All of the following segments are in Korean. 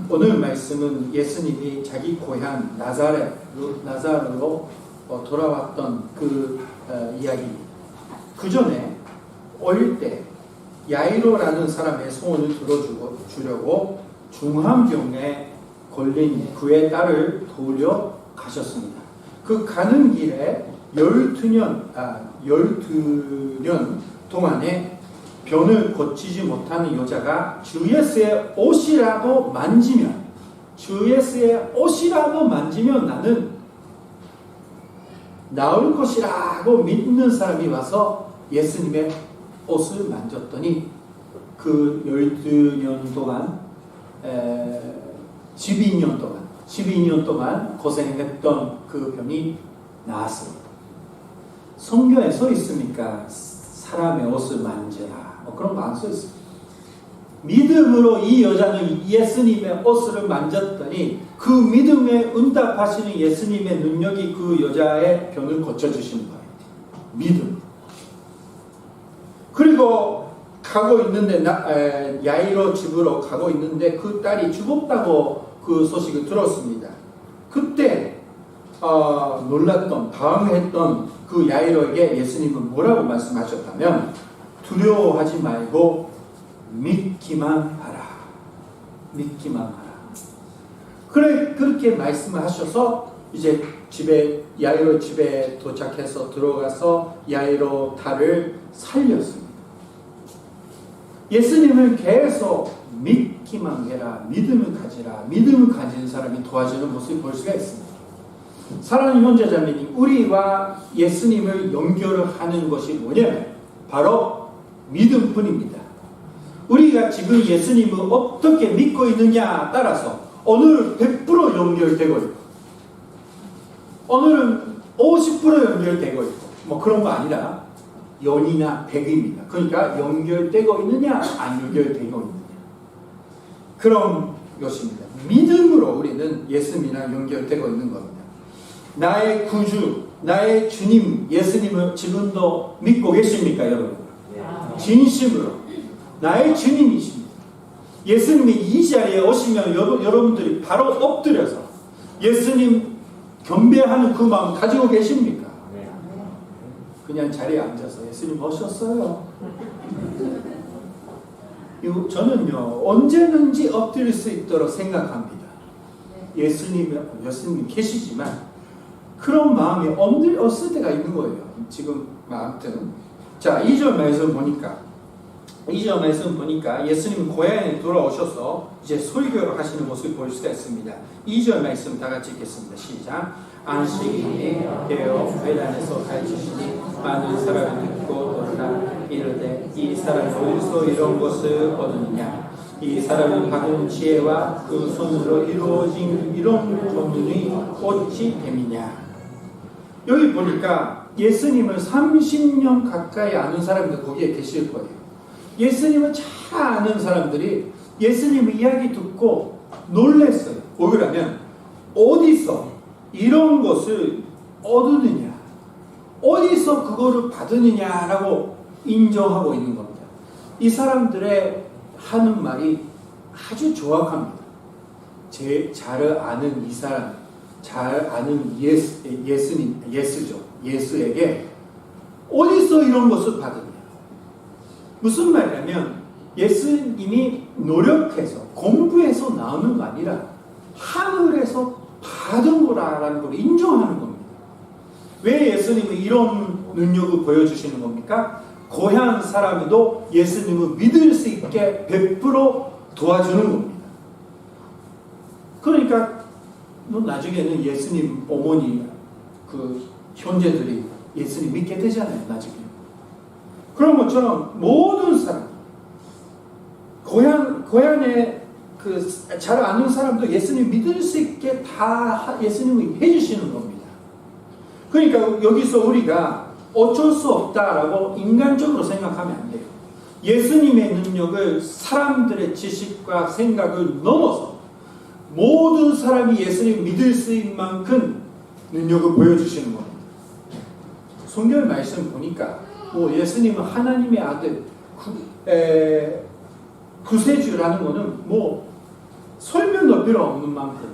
오늘 말씀은 예수님이 자기 고향 나사렛으로 돌아왔던 그 이야기입니다. 그 전에 어릴 때 야이로라는 사람의 소원을 들어주려고 중환병에 걸린 그의 딸을 도우려 가셨습니다. 그 가는 길에 12년 동안에 병을 고치지 못하는 여자가 주 예수의 옷이라도 만지면 나는 나을 것이라고 믿는 사람이 와서 예수님의 옷을 만졌더니 그 12년 동안 12년 동안 고생했던 그 병이 나았습니다. 성경에 써 있습니까? 사람의 옷을 만져라. 그런 거 안 써 있습니다. 믿음으로 이 여자는 예수님의 옷을 만졌더니 그 믿음에 응답하시는 예수님의 능력이 그 여자의 병을 고쳐주시는 거예요. 믿음. 그리고 가고 있는데 야이로 집으로 가고 있는데 그 딸이 죽었다고 그 소식을 들었습니다. 그때 놀랐던 당황했던 그 야이로에게 예수님은 뭐라고 말씀하셨다면 두려워하지 말고 믿기만 하라. 그렇게 말씀을 하셔서 이제 야이로 집에 도착해서 들어가서 야이로 딸을 살렸습니다. 예수님은 계속 믿기만 해라, 믿음을 가지라, 믿음을 가진 사람이 도와주는 모습을 볼 수가 있습니다. 사랑하는 형제자매님, 우리와 예수님을 연결하는 것이 뭐냐면 바로 믿음뿐입니다. 우리가 지금 예수님을 어떻게 믿고 있느냐 따라서 오늘 100% 연결되고 있고 오늘은 50% 연결되고 있고 그런 거 아니라 연이나 100입니다. 그러니까 연결되고 있느냐 안 연결되고 있느냐 그런 것입니다. 믿음으로 우리는 예수님이랑 연결되고 있는 겁니다. 나의 구주, 나의 주님 예수님을 지금도 믿고 계십니까 여러분? 진심으로 나의 주님이십니다. 예수님이 이 자리에 오시면 여러분들이 바로 엎드려서 예수님 경배하는 그 마음 가지고 계십니까? 그냥 자리에 앉아서 예수님 오셨어요. 저는요 언제든지 엎드릴 수 있도록 생각합니다. 예수님 계시지만 그런 마음이 없을 때가 있는 거예요. 지금 아무튼 자 2절 말씀 보니까 예수님은 고향에 돌아오셔서 이제 설교를 하시는 모습을 볼 수가 있습니다. 2절 말씀 다 같이 읽겠습니다. 시작. 안식일에 되어 회당에서 가르치시니 많은 사람이 듣고 놀라 이르되 이 사람이 어디서 이런 것을 얻느냐 이 사람이 받은 지혜와 그 손으로 이루어진 이런 전문이 어찌 됨이냐. 여기 보니까 예수님을 30년 가까이 아는 사람들 거기에 계실 거예요. 예수님을 잘 아는 사람들이 예수님의 이야기 듣고 놀랐어요. 왜냐하면 어디서 이런 것을 얻느냐 어디서 그거를 받느냐라고 인정하고 있는 겁니다. 이 사람들의 하는 말이 아주 정확합니다. 잘 아는 이 사람 잘 아는 예수에게 어디서 이런 것을 받느냐. 무슨 말이냐면 예수님이 노력해서 공부해서 나오는 거 아니라 하늘에서 받은 거라는 걸 인정하는 겁니다. 왜 예수님이 이런 능력을 보여주시는 겁니까? 고향 사람도 예수님을 믿을 수 있게 100% 도와주는 겁니다. 그러니까 나중에는 예수님 어머니 그 형제들이 예수님 믿게 되잖아요. 나중에. 그런 것처럼 모든 사람 고향에 그 잘 아는 사람도 예수님 믿을 수 있게 다 예수님이 해주시는 겁니다. 그러니까 여기서 우리가 어쩔 수 없다라고 인간적으로 생각하면 안 돼요. 예수님의 능력을 사람들의 지식과 생각을 넘어서 모든 사람이 예수님 믿을 수 있는 만큼 능력을 보여주시는 겁니다. 성경 말씀 보니까 예수님은 하나님의 아들 구세주라는 거는 설명도 필요 없는 만큼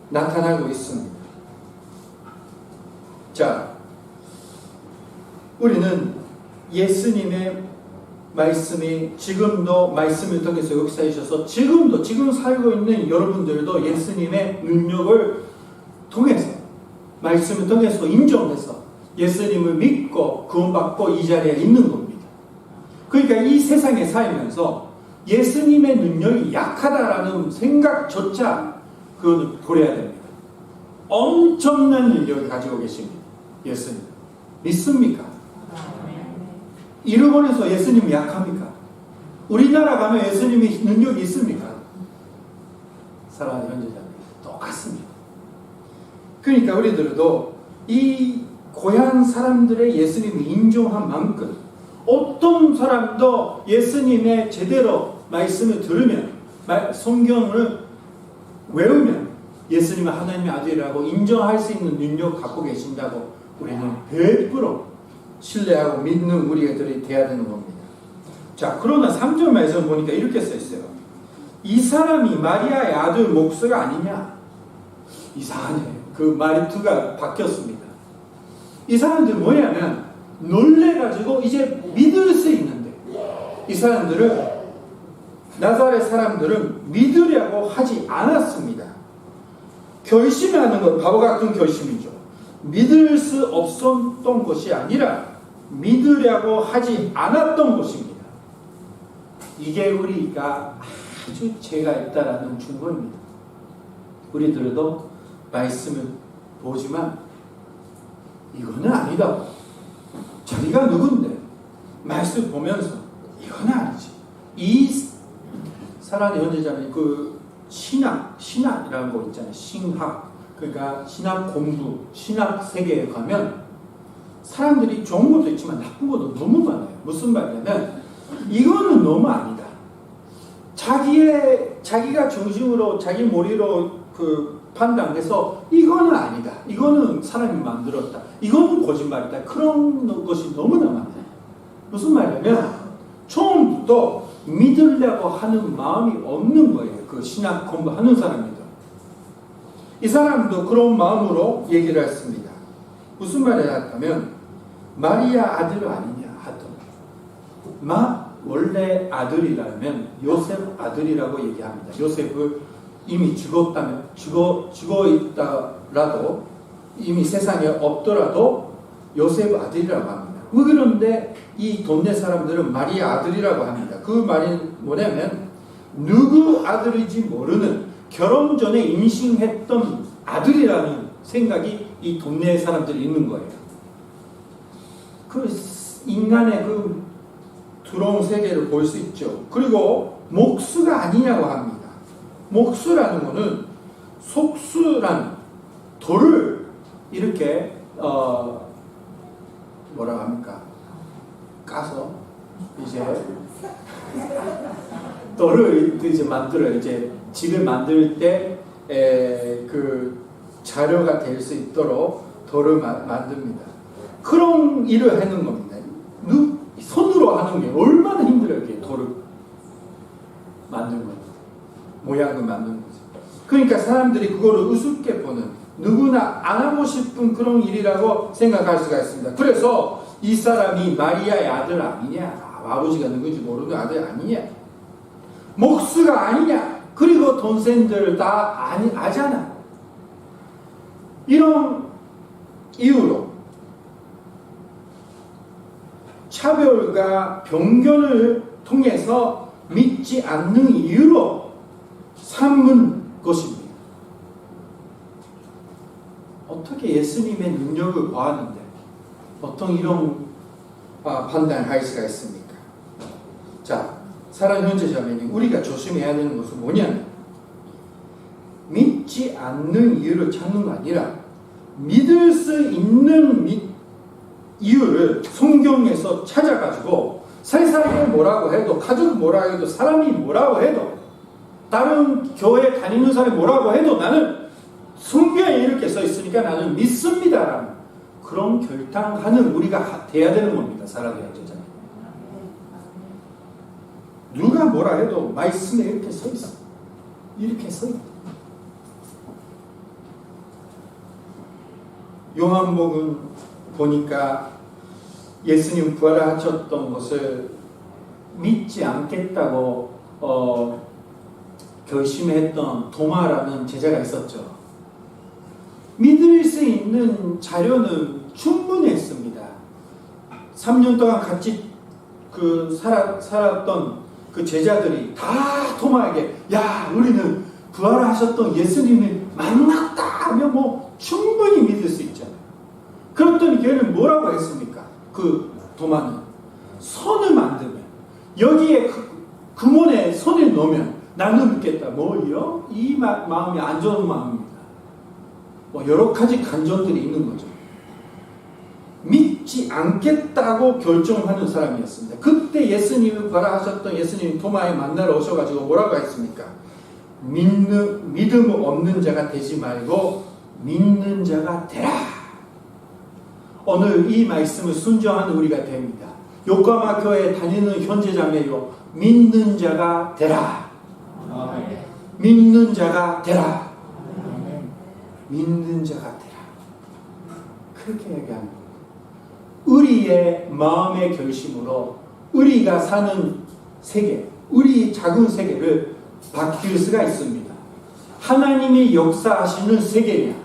나타나고 있습니다. 자, 우리는 예수님의 말씀이 지금도 말씀을 통해서 역사하셔서 지금 살고 있는 여러분들도 예수님의 능력을 통해서 말씀을 통해서 인정해서 예수님을 믿고 구원받고 이 자리에 있는 겁니다. 그러니까 이 세상에 살면서 예수님의 능력이 약하다라는 생각조차 그건 버려야 됩니다. 엄청난 능력을 가지고 계십니다. 예수님. 믿습니까? 일본에서 예수님이 약합니까? 우리나라 가면 예수님이 능력이 있습니까? 사랑하는 형제자매, 똑같습니다. 그러니까 우리들도 이 고향 사람들의 예수님을 인정한 만큼 어떤 사람도 예수님의 제대로 말씀을 들으면 성경을 외우면 예수님은 하나님의 아들이라고 인정할 수 있는 능력 갖고 계신다고 우리는 100% 신뢰하고 믿는 우리들이 돼야 되는 겁니다. 자, 그러나 3절 말씀 보니까 이렇게 써 있어요. 이 사람이 마리아의 아들 목수가 아니냐? 이상하네. 그 말투가 바뀌었습니다. 이 사람들 뭐냐면 놀래가지고 이제 믿을 수 있는데 이 사람들은 나사렛 사람들은 믿으려고 하지 않았습니다. 결심하는 건 바보 같은 결심이죠. 믿을 수 없었던 것이 아니라 믿으려고 하지 않았던 것입니다. 이게 우리가 아주 죄가 있다라는 증거입니다. 우리들도 말씀을 보지만 이거는 아니다. 자기가 누군데 말씀 보면서 이건 아니지. 이 사랑의 현재자는 그 신학이라는 거 있잖아요. 신학. 그러니까 신학 공부, 신학 세계에 가면 사람들이 좋은 것도 있지만 나쁜 것도 너무 많아요. 무슨 말이냐면 이거는 너무 아니다. 자기가 중심으로 자기 머리로 그 판단해서 이거는 아니다. 이거는 사람이 만들었다. 이거는 거짓말이다. 그런 것이 너무나 많아요. 무슨 말이냐면 처음부터 믿으려고 하는 마음이 없는 거예요. 그 신학 공부하는 사람이들. 이 사람도 그런 마음으로 얘기를 했습니다. 무슨 말을 했다면 마리아 아들 아니냐 하던 원래 아들이라면 요셉 아들이라고 얘기합니다. 요셉을 이미 죽어 있다라도 이미 세상에 없더라도 요셉 아들이라고 합니다. 그런데 이 동네 사람들은 마리아 아들이라고 합니다. 그 말이 뭐냐면 누구 아들인지 모르는 결혼 전에 임신했던 아들이라는 생각이 이 동네 사람들이 있는 거예요. 그 인간의 그 두려운 세계를 볼 수 있죠. 그리고 목수가 아니냐고 합니다. 목수라는 것은 속수란 돌을 이렇게 뭐라고 합니까? 까서 이제 돌을 이제 만들어요. 이제 집을 만들 때 그 자료가 될 수 있도록 돌을 만듭니다. 그런 일을 하는 겁니다. 손으로 하는 게 얼마나 힘들어요. 이렇게 돌을 만든 거, 모양을 만드는 거죠. 그러니까 사람들이 그거를 우습게 보는, 누구나 안 하고 싶은 그런 일이라고 생각할 수가 있습니다. 그래서 이 사람이 마리아의 아들 아니냐, 아버지가 누군지 모르는 아들 아니냐, 목수가 아니냐, 그리고 동생들 다 아잖아. 이런 이유로 차별과 편견을 통해서 믿지 않는 이유로 삼은 것입니다. 어떻게 예수님의 능력을 보았는데 보통 이런 판단을 할 수가 있습니까? 자, 사랑하는 형제자매님, 우리가 조심해야 되는 것은 뭐냐면 믿지 않는 이유를 찾는 거 아니라 믿을 수 있는 이유를 성경에서 찾아가지고 세상이 뭐라고 해도, 가족이 뭐라고 해도, 사람이 뭐라고 해도, 다른 교회 다니는 사람이 뭐라고 해도 나는 성경에 이렇게 써 있으니까 나는 믿습니다라는 그런 결단하는 우리가 돼야 되는 겁니다. 사랑하는 형제자매. 누가 뭐라 해도 말씀에 이렇게 써 있어. 이렇게 써요. 요한복음 보니까 예수님 부활하셨던 것을 믿지 않겠다고 결심했던 도마라는 제자가 있었죠. 믿을 수 있는 자료는 충분했습니다. 3년 동안 같이 살았던 그 제자들이 다 도마에게 야 우리는 부활하셨던 예수님이 만났다 하면 뭐 충분히 믿을 수 있잖아요. 그랬더니 걔는 뭐라고 했습니까? 그 도마는 손을 만들면 여기에 금원에 손을 넣으면 나는 믿겠다. 뭐요? 이 마음이 안 좋은 마음입니다. 뭐 여러 가지 간전들이 있는 거죠. 믿지 않겠다고 결정하는 사람이었습니다. 그때 예수님을 부활하셨던 예수님이 도마에 만나러 오셔가지고 뭐라고 했습니까? 믿음 없는 자가 되지 말고 믿는 자가 되라. 오늘 이 말씀을 순종하는 우리가 됩니다. 요코하마 교회에 다니는 형제자매요, 믿는 자가 되라. 아멘. 믿는 자가 되라. 아멘. 믿는 자가 되라. 그렇게 얘기합니다. 우리의 마음의 결심으로 우리가 사는 세계, 우리 작은 세계를 바뀔 수가 있습니다. 하나님이 역사하시는 세계냐,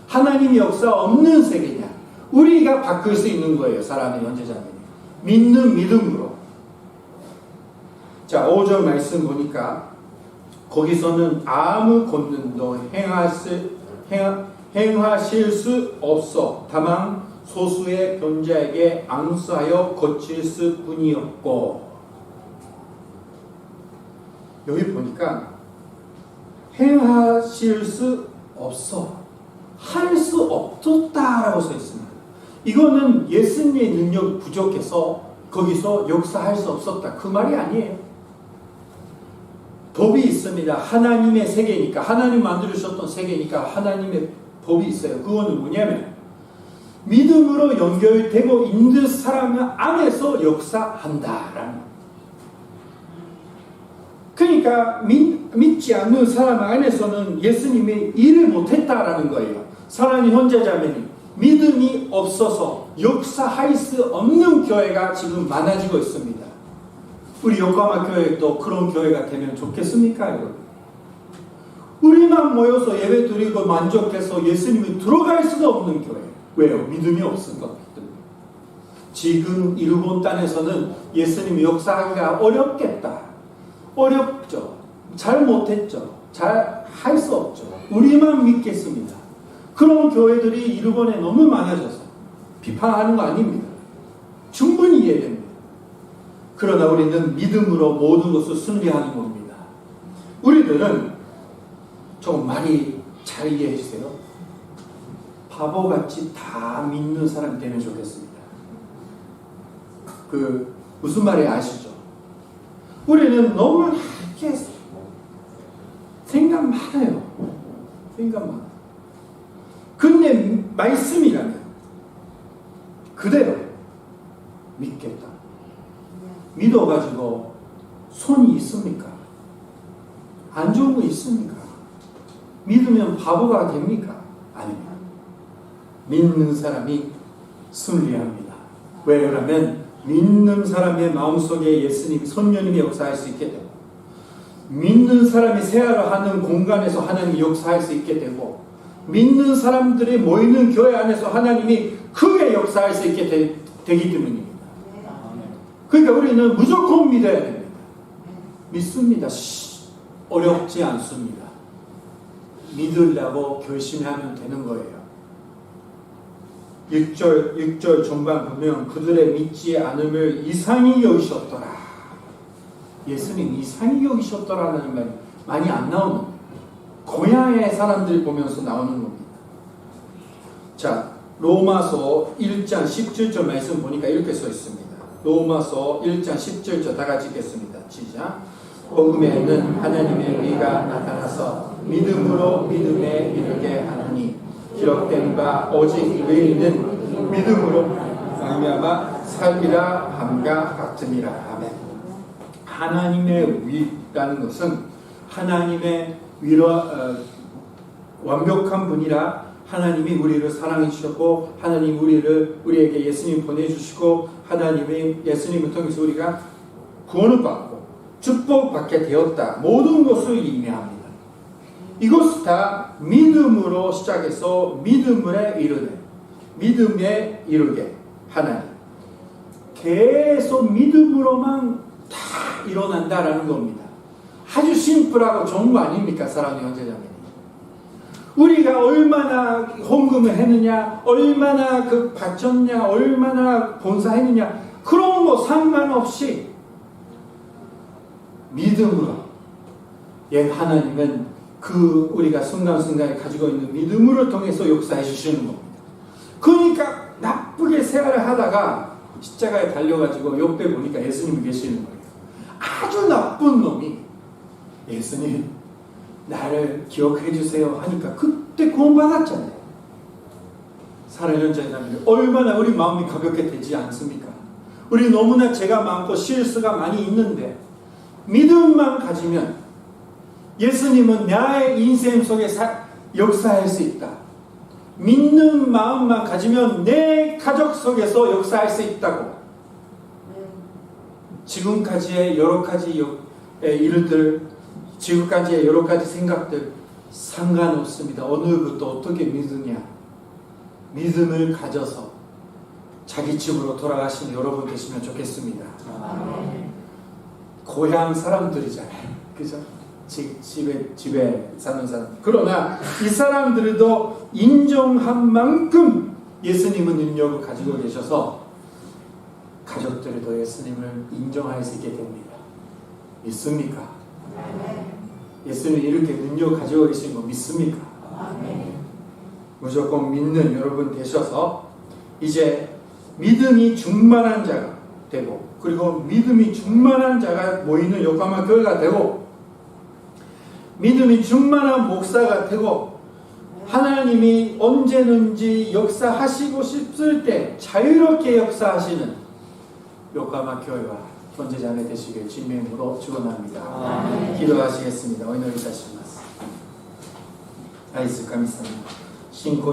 하나님이 역사 없는 세계냐, 우리가 바꿀 수 있는 거예요. 사랑하는 형제자매님, 믿는 믿음으로. 자, 5절 말씀 보니까 거기서는 아무 권능도 행하실 수 없어 다만 소수의 변자에게 앙수하여 고칠 수 뿐이었고, 여기 보니까 행하실 수 없어, 할 수 없었다라고 써 있습니다. 이거는 예수님의 능력이 부족해서 거기서 역사할 수 없었다, 그 말이 아니에요. 법이 있습니다. 하나님의 세계니까, 하나님 만들으셨던 세계니까 하나님의 법이 있어요. 그거는 뭐냐면 믿음으로 연결되고 있는 사람 안에서 역사한다라는. 그러니까 믿지 않는 사람 안에서는 예수님이 일을 못했다라는 거예요. 사랑하는 형제자매님, 믿음이 없어서 역사할 수 없는 교회가 지금 많아지고 있습니다. 우리 요코하마 교회도 그런 교회가 되면 좋겠습니까, 여러분? 우리만 모여서 예배 드리고 만족해서 예수님이 들어갈 수가 없는 교회. 왜요? 믿음이 없은 것 때문에. 지금 일본 땅에서는 예수님이 역사하기가 어렵겠다. 어렵죠. 잘 못했죠. 잘 할 수 없죠. 우리만 믿겠습니다. 그런 교회들이 일본에 너무 많아져서 비판하는 거 아닙니다. 충분히 이해됩니다. 그러나 우리는 믿음으로 모든 것을 승리하는 겁니다. 우리들은 조금 많이 잘 이해해 주세요. 바보같이 다 믿는 사람 되면 좋겠습니다. 무슨 말인지 아시죠? 우리는 너무 이렇게 생각 많아요. 생각 많아요. 근데 말씀이라면 그대로 믿겠다. 믿어가지고 손이 있습니까? 안 좋은 거 있습니까? 믿으면 바보가 됩니까? 아닙니다. 믿는 사람이 승리합니다. 왜 그러면 믿는 사람의 마음속에 예수님, 성령님이 역사할 수 있게 되고, 믿는 사람이 세아를 하는 공간에서 하나님이 역사할 수 있게 되고, 믿는 사람들이 모이는 교회 안에서 하나님이 크게 역사할 수 있게 되기 때문입니다. 그러니까 우리는 무조건 믿어야 됩니다. 믿습니다. 어렵지 않습니다. 믿으려고 결심하면 되는 거예요. 6절 전반 보면 그들의 믿지 않음을 이상히 여기셨더라. 예수님 이상히 여기셨더라는 말이 많이 안 나오는 거예요. 고향의 사람들 보면서 나오는 겁니다. 자, 로마서 1장 17절 말씀 보니까 이렇게 써 있습니다. 로마서 1장 17절 다 같이 읽겠습니다. 시작. 복음에는 하나님의 의가 나타나서 믿음으로 믿음에 이르게 하느니 기록된 바 오직 의인은 믿음으로 말미암아 살리라 함과 같음이라. 아멘. 하나님의 의라는 것은 하나님의 완벽한 분이라 하나님이 우리를 사랑해 주셨고 하나님 우리에게 예수님 보내주시고 하나님이 예수님을 통해서 우리가 구원을 받고 축복받게 되었다. 모든 것을 의미합니다. 이것은 다 믿음으로 시작해서 믿음에 이르게 하나님. 계속 믿음으로만 다 일어난다라는 겁니다. 아주 심플하고 좋은 거 아닙니까? 사랑하는 형제자매님. 우리가 얼마나 헌금을 했느냐, 얼마나 바쳤냐, 얼마나 봉사했느냐, 그런 거 상관없이 믿음으로 하나님은 우리가 순간순간에 가지고 있는 믿음으로 통해서 역사해 주시는 겁니다. 그러니까 나쁘게 생활을 하다가 십자가에 달려가지고 옆에 보니까 예수님이 계시는 거예요. 아주 나쁜 놈이 예수님 나를 기억해 주세요 하니까 그때 구원받았잖아요. 사랑하는 자녀들, 얼마나 우리 마음이 가볍게 되지 않습니까? 우리 너무나 죄가 많고 실수가 많이 있는데 믿음만 가지면 예수님은 나의 인생 속에 역사할 수 있다. 믿는 마음만 가지면 내 가족 속에서 역사할 수 있다고. 지금까지의 여러 가지 일들, 지금까지의 여러 가지 생각들 상관없습니다. 오늘부터 어떻게 믿느냐. 믿음을 가져서 자기 집으로 돌아가시는 여러분 계시면 좋겠습니다. 고향 사람들이잖아요. 그죠? 집에 사는 사람. 그러나 이 사람들도 인정한 만큼 예수님은 능력을 가지고 계셔서 가족들도 예수님을 인정할 수 있게 됩니다. 믿습니까? 예수님 이렇게 능력 가지고 계신 거 믿습니까? 무조건 믿는 여러분 되셔서 이제 믿음이 충만한 자가 되고 그리고 믿음이 충만한 자가 모이는 요까마 교회가 되고 믿음이 충만한 목사가 되고 하나님이 언제든지 역사하시고 싶을 때 자유롭게 역사하시는 요까마 교회와 존재자매 되시길 진명으로 축원합니다. 기도하시겠습니다. 오늘 다시 말씀. 아이스 감사합니다.